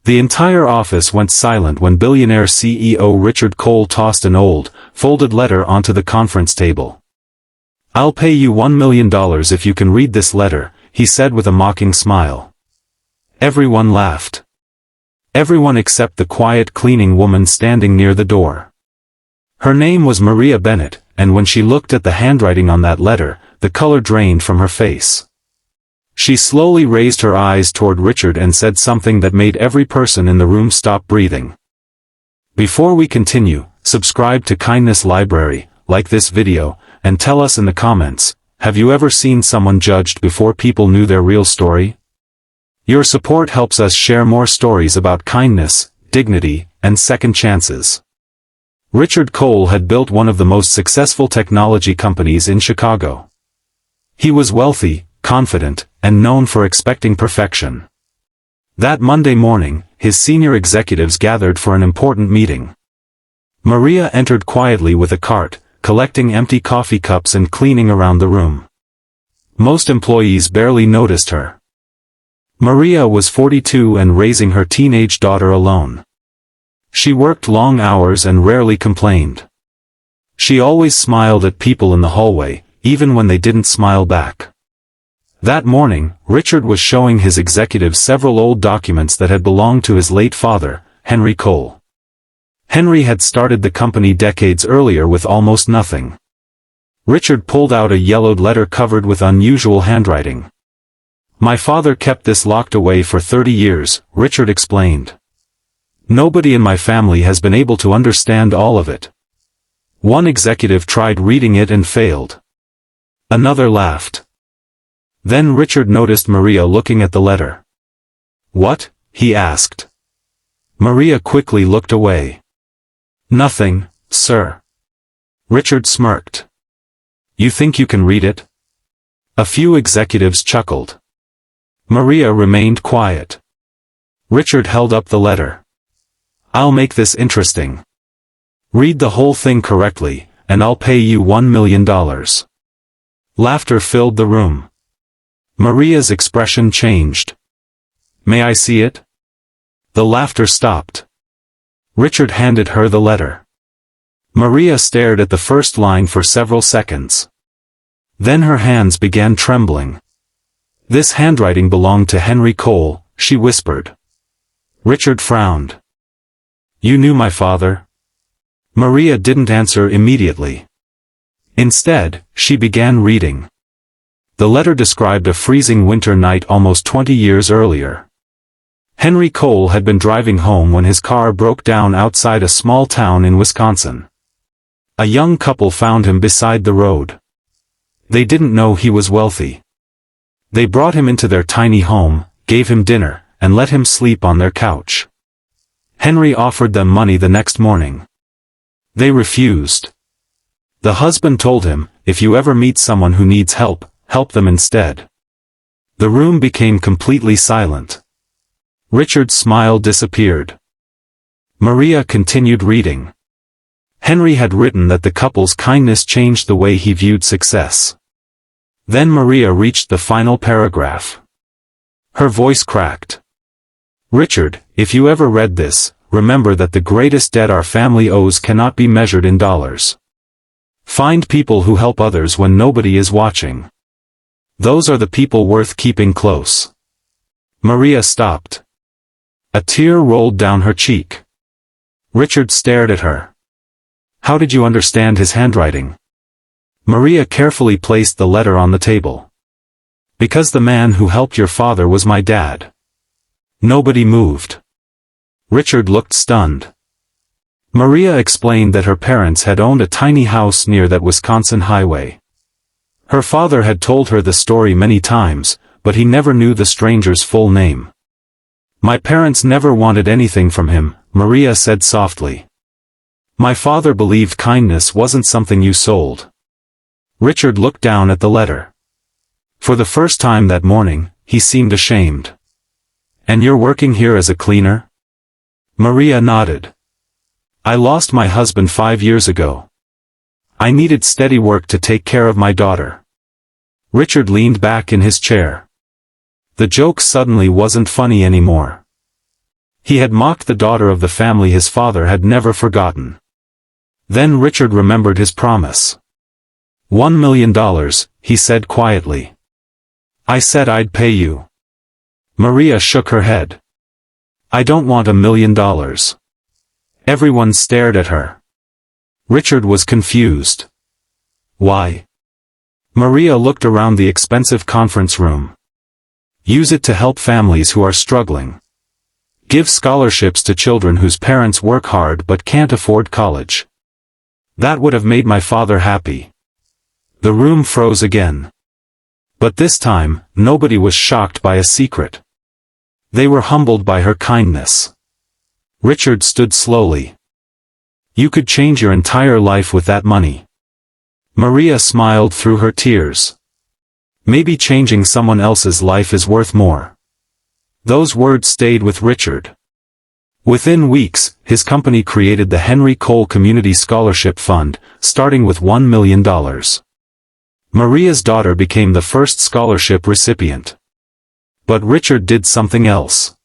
The entire office went silent when billionaire CEO Richard Cole tossed an old, folded letter onto the conference table. "I'll pay you $1 million if you can read this letter," he said with a mocking smile. Everyone laughed. Everyone except the quiet cleaning woman standing near the door. Her name was Maria Bennett, and when she looked at the handwriting on that letter, the color drained from her face. She slowly raised her eyes toward Richard and said something that made every person in the room stop breathing. Before we continue, subscribe to Kindness Library, like this video, and tell us in the comments, have you ever seen someone judged before people knew their real story? Your support helps us share more stories about kindness, dignity, and second chances. Richard Cole had built one of the most successful technology companies in Chicago. He was wealthy, confident, and known for expecting perfection. That Monday morning, his senior executives gathered for an important meeting. Maria entered quietly with a cart, collecting empty coffee cups and cleaning around the room. Most employees barely noticed her. Maria was 42 and raising her teenage daughter alone. She worked long hours and rarely complained. She always smiled at people in the hallway, even when they didn't smile back. That morning, Richard was showing his executives several old documents that had belonged to his late father, Henry Cole. Henry had started the company decades earlier with almost nothing. Richard pulled out a yellowed letter covered with unusual handwriting. "My father kept this locked away for 30 years, Richard explained. "Nobody in my family has been able to understand all of it." One executive tried reading it and failed. Another laughed. Then Richard noticed Maria looking at the letter. "What?" he asked. Maria quickly looked away. "Nothing, sir." Richard smirked. "You think you can read it?" A few executives chuckled. Maria remained quiet. Richard held up the letter. "I'll make this interesting. Read the whole thing correctly, and I'll pay you $1 million. Laughter filled the room. Maria's expression changed. "May I see it?" The laughter stopped. Richard handed her the letter. Maria stared at the first line for several seconds. Then her hands began trembling. "This handwriting belonged to Henry Cole," she whispered. Richard frowned. "You knew my father?" Maria didn't answer immediately. Instead, she began reading. The letter described a freezing winter night almost 20 years earlier. Henry Cole had been driving home when his car broke down outside a small town in Wisconsin. A young couple found him beside the road. They didn't know he was wealthy. They brought him into their tiny home, gave him dinner, and let him sleep on their couch. Henry offered them money the next morning. They refused. The husband told him, "If you ever meet someone who needs help, help them instead." The room became completely silent. Richard's smile disappeared. Maria continued reading. Henry had written that the couple's kindness changed the way he viewed success. Then Maria reached the final paragraph. Her voice cracked. "Richard, if you ever read this, remember that the greatest debt our family owes cannot be measured in dollars. Find people who help others when nobody is watching. Those are the people worth keeping close." Maria stopped. A tear rolled down her cheek. Richard stared at her. "How did you understand his handwriting?" Maria carefully placed the letter on the table. "Because the man who helped your father was my dad." Nobody moved. Richard looked stunned. Maria explained that her parents had owned a tiny house near that Wisconsin highway. Her father had told her the story many times, but he never knew the stranger's full name. "My parents never wanted anything from him," Maria said softly. "My father believed kindness wasn't something you sold." Richard looked down at the letter. For the first time that morning, he seemed ashamed. "And you're working here as a cleaner?" Maria nodded. "I lost my husband 5 years ago. I needed steady work to take care of my daughter." Richard leaned back in his chair. The joke suddenly wasn't funny anymore. He had mocked the daughter of the family his father had never forgotten. Then Richard remembered his promise. $1 million, he said quietly. I said I'd pay you. Maria shook her head. I don't want $1 million. Everyone stared at her. Richard was confused. Why? Maria looked around the expensive conference room. Use it to help families who are struggling. Give scholarships to children whose parents work hard but can't afford college. That would have made my father happy. The room froze again. But this time, nobody was shocked by a secret. They were humbled by her kindness. Richard stood slowly. You could change your entire life with that money. Maria smiled through her tears. Maybe changing someone else's life is worth more. Those words stayed with Richard. Within weeks, his company created the Henry Cole Community Scholarship Fund, starting with $1 million. Maria's daughter became the first scholarship recipient. But Richard did something else.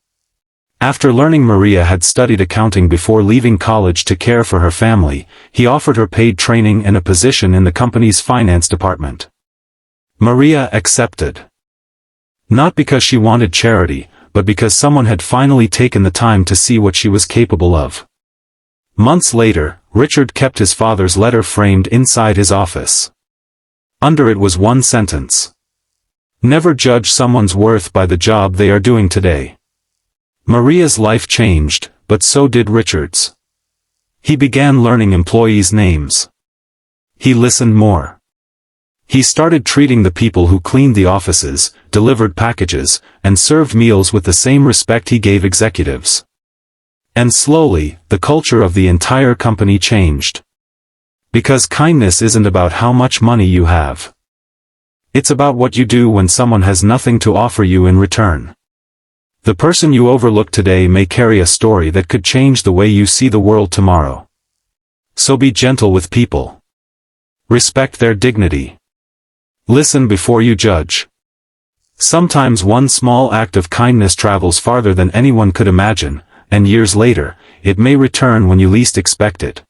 After learning Maria had studied accounting before leaving college to care for her family, he offered her paid training and a position in the company's finance department. Maria accepted. Not because she wanted charity, but because someone had finally taken the time to see what she was capable of. Months later, Richard kept his father's letter framed inside his office. Under it was one sentence. Never judge someone's worth by the job they are doing today. Maria's life changed, but so did Richard's. He began learning employees' names. He listened more. He started treating the people who cleaned the offices, delivered packages, and served meals with the same respect he gave executives. And slowly, the culture of the entire company changed. Because kindness isn't about how much money you have. It's about what you do when someone has nothing to offer you in return. The person you overlook today may carry a story that could change the way you see the world tomorrow. So be gentle with people. Respect their dignity. Listen before you judge. Sometimes one small act of kindness travels farther than anyone could imagine, and years later, it may return when you least expect it.